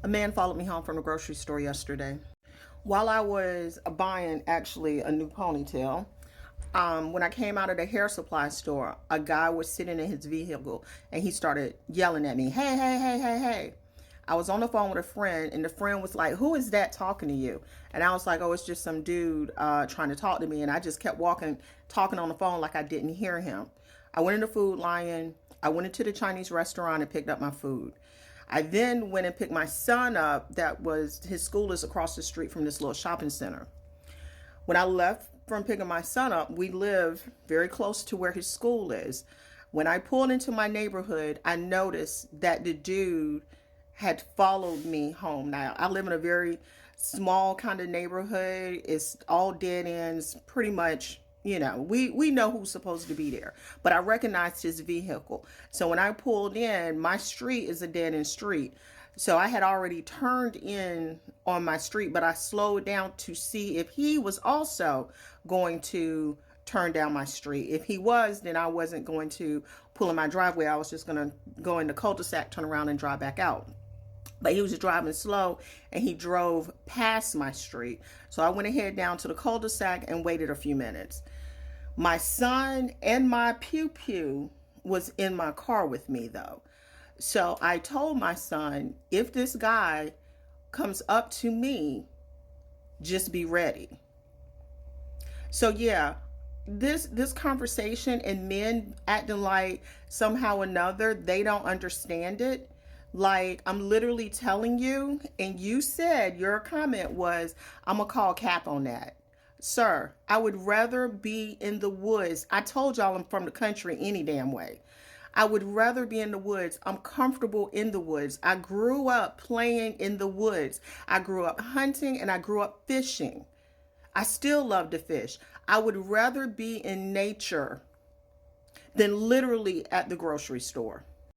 A man followed me home from the grocery store yesterday. While I was buying actually a new ponytail, when I came out of the hair supply store, a guy was sitting in his vehicle and he started yelling at me, hey, hey, hey, hey, hey. I was on the phone with a friend and the friend was like, who is that talking to you? And I was like, oh, it's just some dude trying to talk to me. And I just kept walking, talking on the phone like I didn't hear him. I went into Food Lion. I went into the Chinese restaurant and picked up my food. I then went and picked my son up. His school is across the street from this little shopping center. When I left from picking my son up, we live very close to where his school is. When I pulled into my neighborhood, I noticed that the dude had followed me home. Now, I live in a very small kind of neighborhood. It's all dead ends, pretty much. We know who's supposed to be there, but I recognized his vehicle. So when I pulled in, my street is a dead end street. So I had already turned in on my street, but I slowed down to see if he was also going to turn down my street. If he was, then I wasn't going to pull in my driveway. I was just going to go in the cul-de-sac, turn around and drive back out. But he was driving slow and he drove past my street. So I went ahead down to the cul-de-sac and waited a few minutes. My son and my pew-pew was in my car with me though. So I told my son, if this guy comes up to me, just be ready. So yeah, this conversation and men acting like somehow or another they don't understand it. Like, I'm literally telling you, and you said your comment was, I'm gonna call cap on that. Sir, I would rather be in the woods. I told y'all I'm from the country any damn way. I would rather be in the woods. I'm comfortable in the woods. I grew up playing in the woods. I grew up hunting and I grew up fishing. I still love to fish. I would rather be in nature than literally at the grocery store.